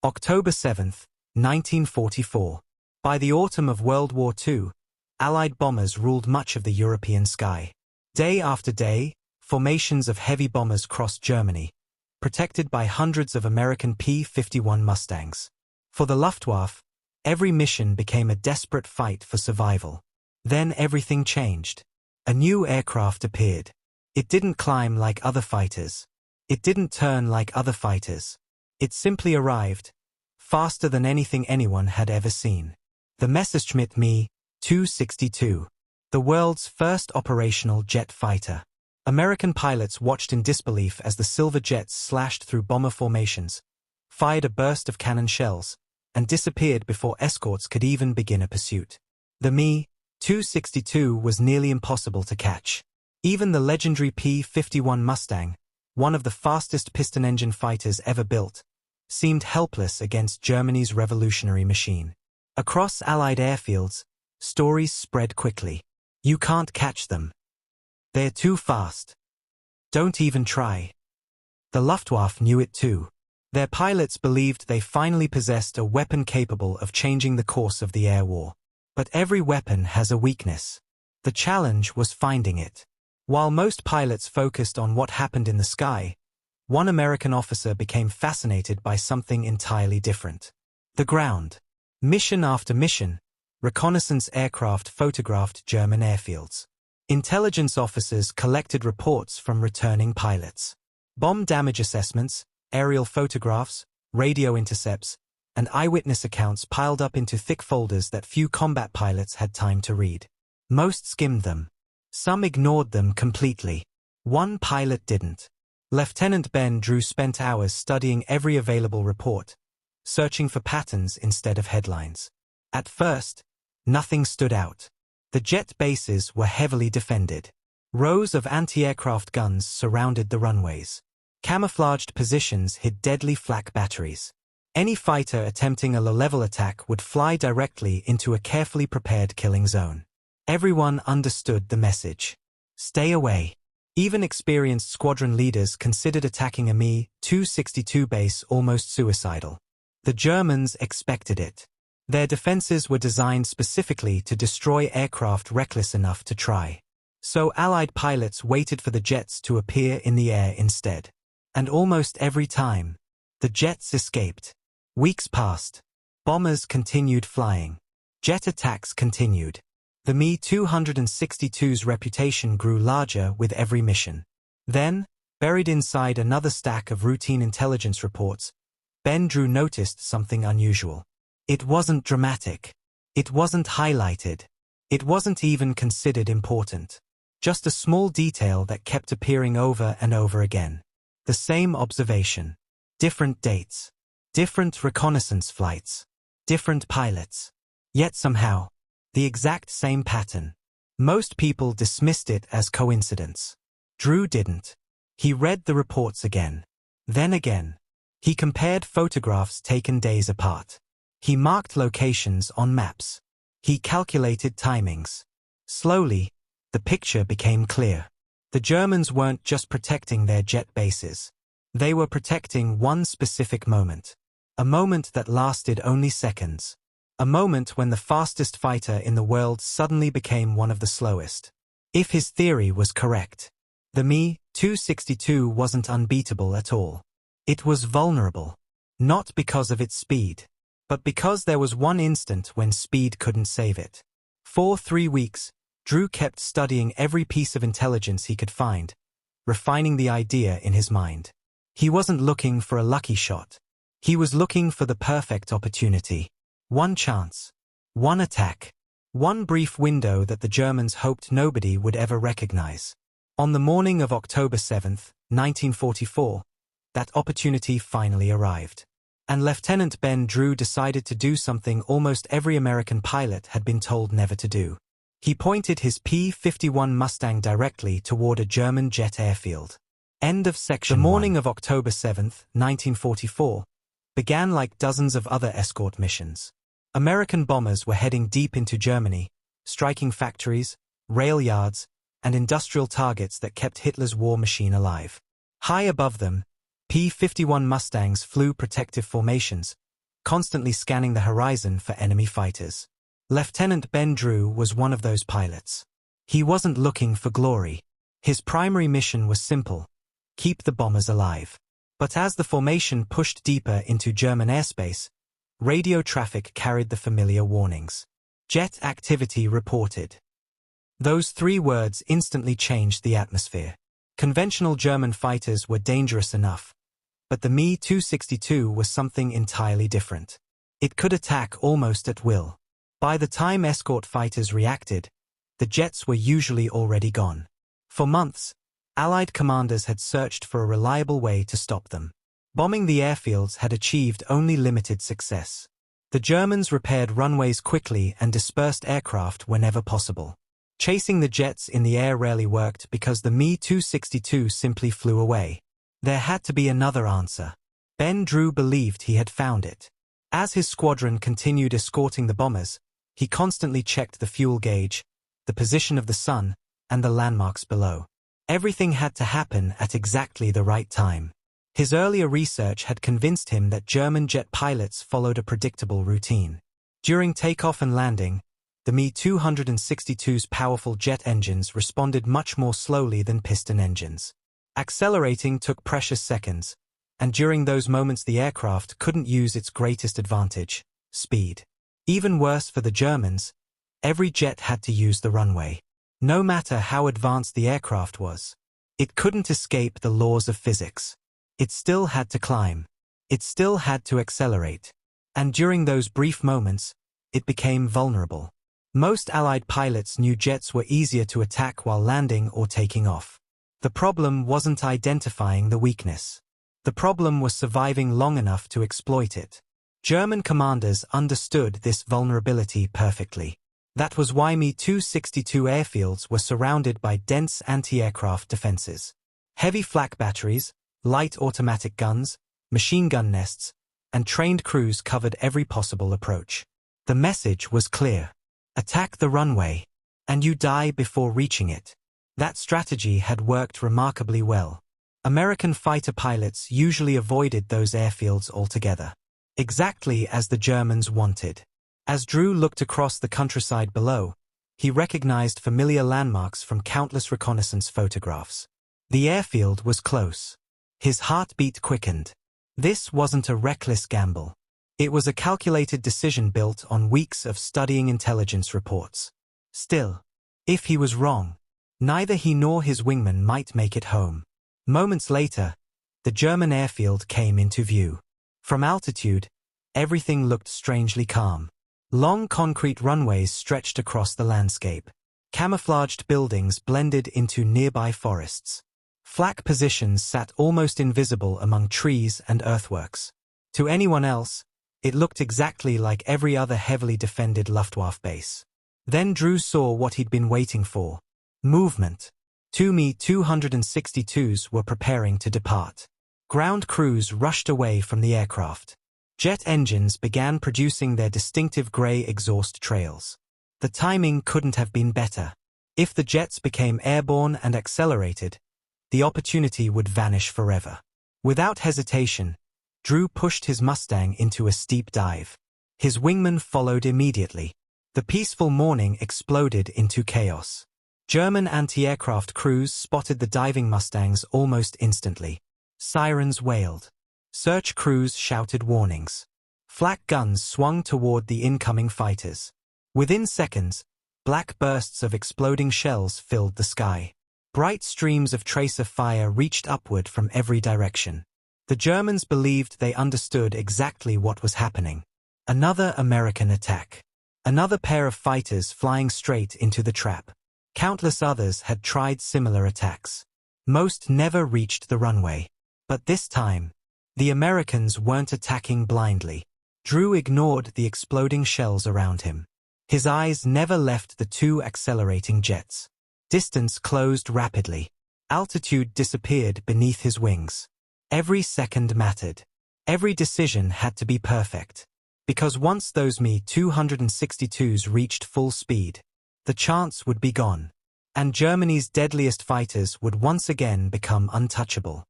October 7, 1944. By the autumn of World War II, Allied bombers ruled much of the European sky. Day after day, formations of heavy bombers crossed Germany, protected by hundreds of American P-51 Mustangs. For the Luftwaffe, every mission became a desperate fight for survival. Then everything changed. A new aircraft appeared. It didn't climb like other fighters. It didn't turn like other fighters. It simply arrived, faster than anything anyone had ever seen. The Messerschmitt Me-262, the world's first operational jet fighter. American pilots watched in disbelief as the silver jets slashed through bomber formations, fired a burst of cannon shells, and disappeared before escorts could even begin a pursuit. The Me-262 was nearly impossible to catch. Even the legendary P-51 Mustang, one of the fastest piston-engine fighters ever built, seemed helpless against Germany's revolutionary machine. Across Allied airfields, stories spread quickly. You can't catch them. They're too fast. Don't even try. The Luftwaffe knew it too. Their pilots believed they finally possessed a weapon capable of changing the course of the air war. But every weapon has a weakness. The challenge was finding it. While most pilots focused on what happened in the sky, one American officer became fascinated by something entirely different. The ground. Mission after mission, reconnaissance aircraft photographed German airfields. Intelligence officers collected reports from returning pilots. Bomb damage assessments, aerial photographs, radio intercepts, and eyewitness accounts piled up into thick folders that few combat pilots had time to read. Most skimmed them. Some ignored them completely. One pilot didn't. Lieutenant Ben Drew spent hours studying every available report, searching for patterns instead of headlines. At first, nothing stood out. The jet bases were heavily defended. Rows of anti-aircraft guns surrounded the runways. Camouflaged positions hid deadly flak batteries. Any fighter attempting a low-level attack would fly directly into a carefully prepared killing zone. Everyone understood the message. Stay away. Even experienced squadron leaders considered attacking a Me-262 base almost suicidal. The Germans expected it. Their defenses were designed specifically to destroy aircraft reckless enough to try. So Allied pilots waited for the jets to appear in the air instead. And almost every time, the jets escaped. Weeks passed. Bombers continued flying. Jet attacks continued. The Me-262's reputation grew larger with every mission. Then, buried inside another stack of routine intelligence reports, Ben Drew noticed something unusual. It wasn't dramatic. It wasn't highlighted. It wasn't even considered important. Just a small detail that kept appearing over and over again. The same observation. Different dates. Different reconnaissance flights. Different pilots. Yet somehow, the exact same pattern. Most people dismissed it as coincidence. Drew didn't. He read the reports again. Then again. He compared photographs taken days apart. He marked locations on maps. He calculated timings. Slowly, the picture became clear. The Germans weren't just protecting their jet bases. They were protecting one specific moment. A moment that lasted only seconds. A moment when the fastest fighter in the world suddenly became one of the slowest. If his theory was correct, the Me-262 wasn't unbeatable at all. It was vulnerable. Not because of its speed, but because there was one instant when speed couldn't save it. For 3 weeks, Drew kept studying every piece of intelligence he could find, refining the idea in his mind. He wasn't looking for a lucky shot. He was looking for the perfect opportunity. One chance. One attack. One brief window that the Germans hoped nobody would ever recognize. On the morning of October 7, 1944, that opportunity finally arrived. And Lieutenant Ben Drew decided to do something almost every American pilot had been told never to do. He pointed his P-51 Mustang directly toward a German jet airfield. End of section 1. The morning of October 7, 1944, began like dozens of other escort missions. American bombers were heading deep into Germany, striking factories, rail yards, and industrial targets that kept Hitler's war machine alive. High above them, P-51 Mustangs flew protective formations, constantly scanning the horizon for enemy fighters. Lieutenant Ben Drew was one of those pilots. He wasn't looking for glory. His primary mission was simple: keep the bombers alive. But as the formation pushed deeper into German airspace, radio traffic carried the familiar warnings. Jet activity reported. Those 3 words instantly changed the atmosphere. Conventional German fighters were dangerous enough, but the Me-262 was something entirely different. It could attack almost at will. By the time escort fighters reacted, the jets were usually already gone. For months, Allied commanders had searched for a reliable way to stop them. Bombing the airfields had achieved only limited success. The Germans repaired runways quickly and dispersed aircraft whenever possible. Chasing the jets in the air rarely worked because the Me-262 simply flew away. There had to be another answer. Ben Drew believed he had found it. As his squadron continued escorting the bombers, he constantly checked the fuel gauge, the position of the sun, and the landmarks below. Everything had to happen at exactly the right time. His earlier research had convinced him that German jet pilots followed a predictable routine. During takeoff and landing, the Me-262's powerful jet engines responded much more slowly than piston engines. Accelerating took precious seconds, and during those moments the aircraft couldn't use its greatest advantage: speed. Even worse for the Germans, every jet had to use the runway. No matter how advanced the aircraft was, it couldn't escape the laws of physics. It still had to climb. It still had to accelerate. And during those brief moments, it became vulnerable. Most Allied pilots knew jets were easier to attack while landing or taking off. The problem wasn't identifying the weakness. The problem was surviving long enough to exploit it. German commanders understood this vulnerability perfectly. That was why Me-262 airfields were surrounded by dense anti-aircraft defenses. Heavy flak batteries, light automatic guns, machine gun nests, and trained crews covered every possible approach. The message was clear: attack the runway, and you die before reaching it. That strategy had worked remarkably well. American fighter pilots usually avoided those airfields altogether. Exactly as the Germans wanted. As Drew looked across the countryside below, he recognized familiar landmarks from countless reconnaissance photographs. The airfield was close. His heartbeat quickened. This wasn't a reckless gamble. It was a calculated decision built on weeks of studying intelligence reports. Still, if he was wrong, neither he nor his wingman might make it home. Moments later, the German airfield came into view. From altitude, everything looked strangely calm. Long concrete runways stretched across the landscape. Camouflaged buildings blended into nearby forests. Flak positions sat almost invisible among trees and earthworks. To anyone else, it looked exactly like every other heavily defended Luftwaffe base. Then Drew saw what he'd been waiting for: movement. 2 Me-262s were preparing to depart. Ground crews rushed away from the aircraft. Jet engines began producing their distinctive gray exhaust trails. The timing couldn't have been better. If the jets became airborne and accelerated, the opportunity would vanish forever. Without hesitation, Drew pushed his Mustang into a steep dive. His wingman followed immediately. The peaceful morning exploded into chaos. German anti-aircraft crews spotted the diving Mustangs almost instantly. Sirens wailed. Search crews shouted warnings. Flak guns swung toward the incoming fighters. Within seconds, black bursts of exploding shells filled the sky. Bright streams of tracer fire reached upward from every direction. The Germans believed they understood exactly what was happening. Another American attack. Another pair of fighters flying straight into the trap. Countless others had tried similar attacks. Most never reached the runway. But this time, the Americans weren't attacking blindly. Drew ignored the exploding shells around him. His eyes never left the 2 accelerating jets. Distance closed rapidly. Altitude disappeared beneath his wings. Every second mattered. Every decision had to be perfect. Because once those Me-262s reached full speed, the chance would be gone. And Germany's deadliest fighters would once again become untouchable.